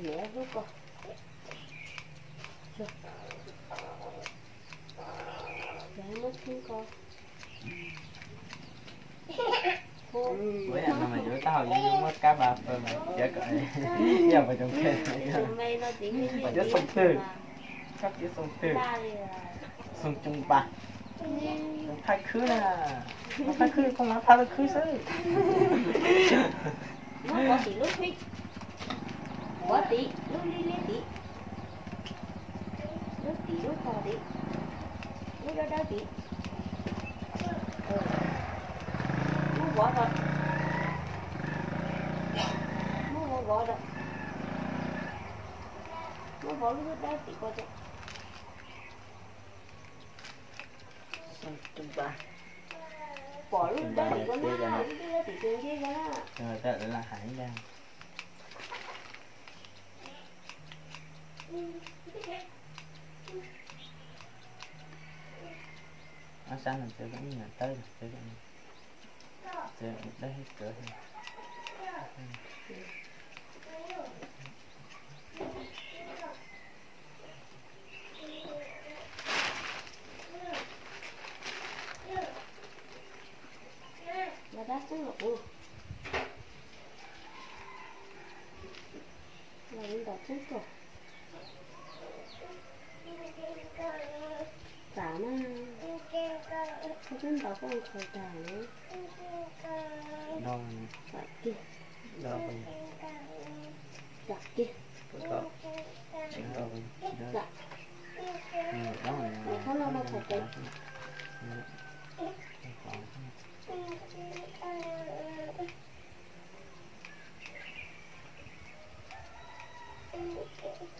mẹ rút con. Dạ mất xuống con. Bữa anh mà giữa tao với mất cá bạc rồi mà chả cậy. Giờ mà trong kia Mày nó chỉ như mà rất sông tư. Các chữ sông tư. Sông Trung Ba. Thay khứ nè. Thay khứ không nói thay khứ chứ. Nó bỏ tí lúc thích. Bỏ tí, lúc đi lên tí. Lúc tí lúc khó tí. Lúc đó tí. Nó bỏ rồi. Nó bỏ rồi. Nó bỏ lúc đó tí coi cho. Sông Trung Ba. Bỏ lúc đó tí con á. Lúc đó tí trường kia con á. Rồi ta lại là Hải Giang. Ở sáng mình sẽ vẫn nhà tới sẽ đây hết cửa rồi. Là đá xuống lục. Là mình đọc xuống cổ. Tả mà. Không biết đọc con khẩu tả nữa. Đo Vậy kia. đo bên Đặt kia. có chuyện đo bên đó. Đó là Không lo mà phải tới.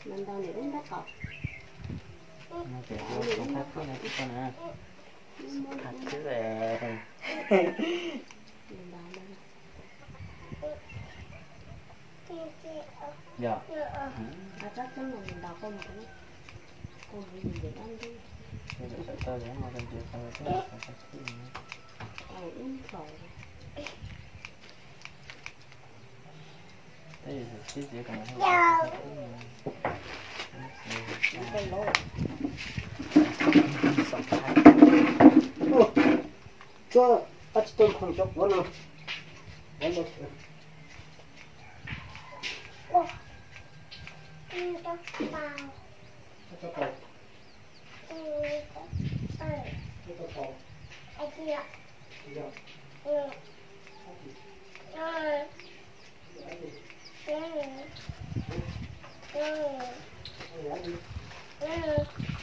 Mình đâu để đến đất cọc. Nó kìa con thắt cái này cái con nè. Thắt cái về. Mình đâu đây. Dạ. Chắc chắn là mình đọc con một cái. Con phải nhìn để ăn đi. Bây giờ sẽ tao để mà bên kia tao sẽ phải cái gì nữa. Uống sầu. Thế thì chỉ cần hay Cái lỗ. 저 아직도 공격 원어 원어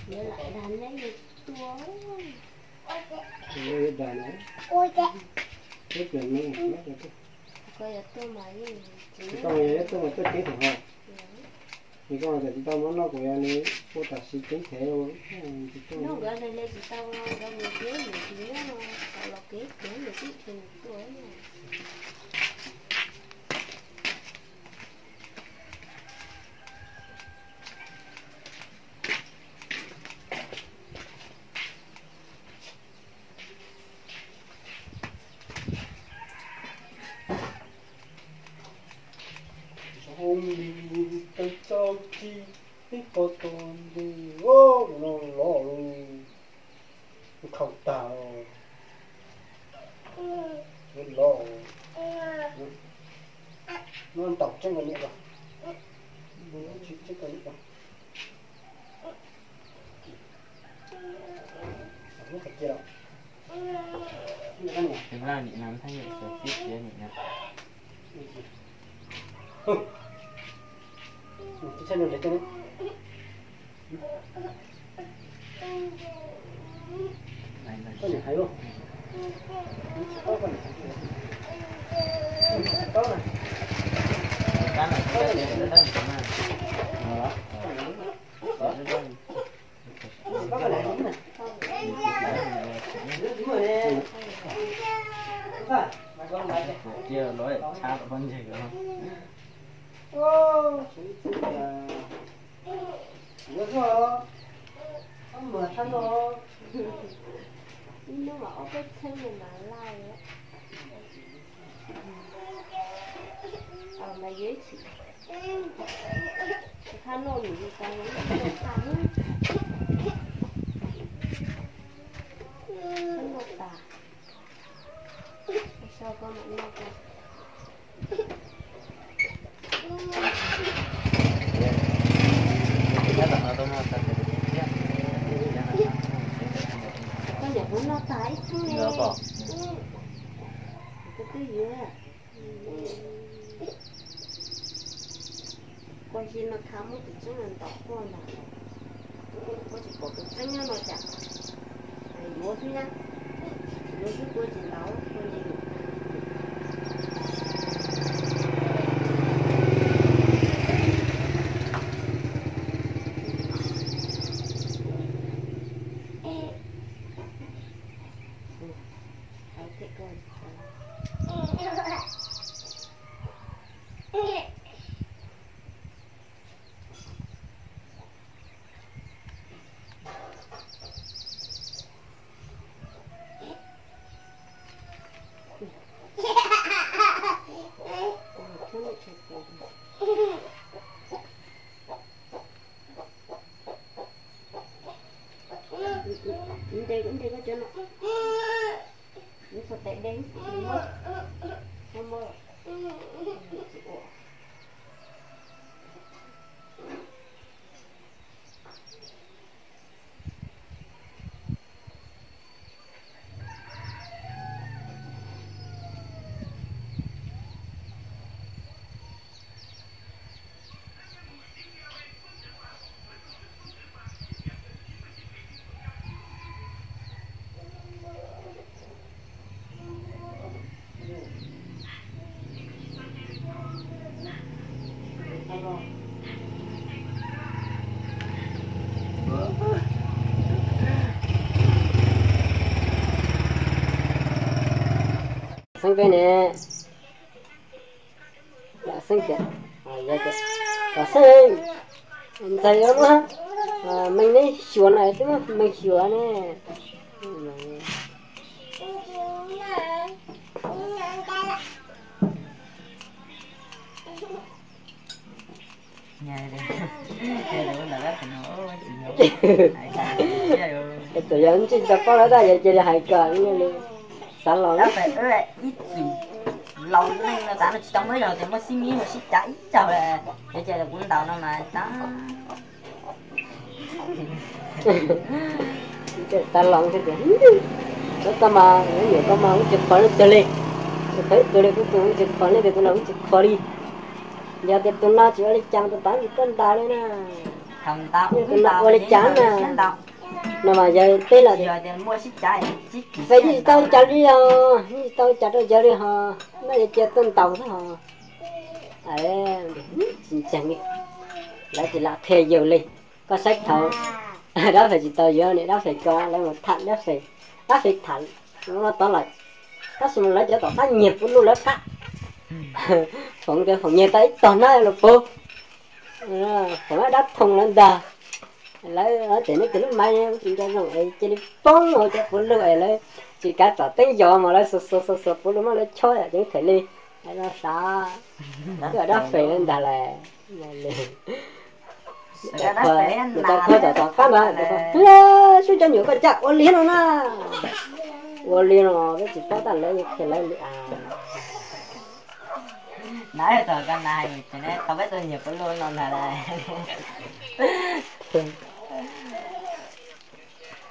Nhớ lại đàn lấy được chúa. 왜 다네 cái chuyện này Coi là tôi mà gì. cái con này tôi mà tôi tiếng thằng họ thì con là tao muốn nó của anh ấy cô ta sĩ tiếng thế luôn Nó gỡ này lên thì tao ra người kế người chỉ nhớ nó. Tao là kế người tiếp thì tuổi này. hôm đi tới cho chi cái con tôm đi ô nó lò không tao nó lò nó tọc trên cái miệng rồi nó chỉ trên cái miệng rồi nó phải kia đâu Thực ra nhị nam thấy được sở tiếp kia nhị nam. cái chân này cho nó Này là có nhìn thấy không có con này có này cái này cái này nó đang làm nào. có cái này đúng này đúng rồi nè con này Kia nói cha của con gì không? ô nhớ rồi không mở thân rồi Nó mà ở cái thân mình mà lai á. Mà dễ chịu. tha nô gì tao nó thắng nó tà sao con mẹ nó con nhà của nó tái thế này cái gì á quan gì nó thắm một cái chỗ này tỏ con là có chỉ có cái xanh nó chả vô thôi nha vô chứ tôi chỉ nói con gì đây cũng đi có chỗ nào những số tệ đến mất không mơ sang bên nè dạ sang kìa dạ kìa dạ sang thấy lắm á mình đi chuồn này chứ mình chuồn nè nhà đây là rất cái tụi anh chỉ tập bao đó vậy chỉ là hai cờ như sao lo đó phải ít gì lâu nên là ta nó trong mới đầu thì mới xin miếng mà xin trả ít trời là để chơi là cũng đầu nó mà đó cái ta lòng thế kìa đó ta mà nhiều ta mà cũng chụp khỏi lên lên thấy tôi đây cũng chụp khỏi lên thì tôi cũng chụp khỏi đi giờ thì tôi nói chuyện lấy chăng tôi tán cái tên ta đấy nè thằng tao tôi nói lấy chăng nè nhưng mà giờ thế là giờ thì mua xích trái vậy thì tao trả đi tao trả rồi giờ đi họ nó giờ chơi tên tàu thế họ chính chẳng đi lại chỉ là thề nhiều lên có sách thầu đó phải chỉ tao giờ này đó phải cho lấy một thằng đó phải thằng nó tao lại đó xong lấy cho tao phát nhiệt cũng luôn lấy phát phòng nhiệt tới toàn nó là bố phòng nó đắp thùng lên đà lấy ở tiền nó tính mai chỉ cho nó ấy chỉ đi bông rồi cho phụ nữ ấy lấy chỉ cả tỏ tiếng gió mà lấy sờ phụ nữ mà lấy choi ở những thể ly nó sao cái đó phải lên đà là cái đó phải là tỏ phát mà suy cho nhiều cái chắc ô liên nó ô liên nó cái chỉ có ta lấy cái lấy nãy giờ cái này cho nên tao biết tôi nhiều cái luôn nó là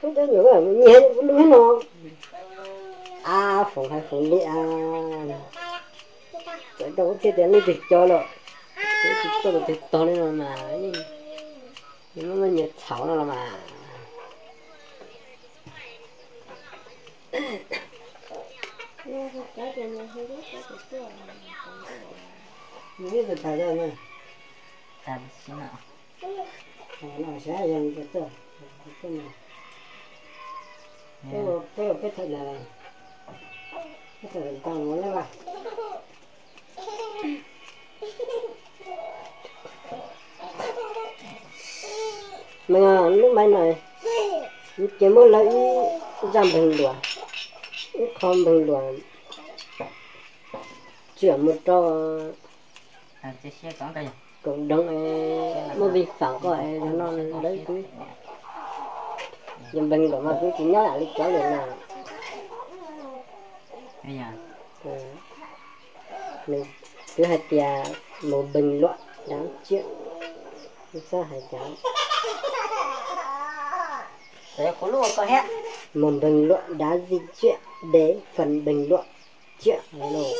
không có nhiều cái nhẹ luôn nó phòng hay phòng đi cái đâu có tiền đi cho rồi cái cho được to lên mà nhưng mà nhiệt xấu nó mà biết được thời gian này làm gì nào nó sẽ dần cái này cái thật là cái thật là còn muốn lấy vào mình lúc bên này chỉ mới lấy giảm bình luận không bình luận chuyển một cho chia sẻ con cái cũng đúng một vi phạm của nó đấy cứ dùm bình của mà cứ chỉ nhớ lại lịch cháu được nào Đây nhỉ? mình cứ hãy tia một bình luận đáng chuyện sao hãy chán Đấy có lúc có hết. một bình luận đã di chuyện để phần bình luận chuyện này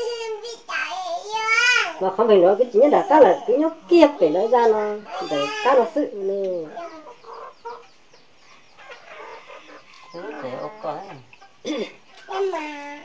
mà không bình luận cái chính là các là cứ nhóc kia phải nói ra nó để các nó sự nữa Thế ok. Nhưng mà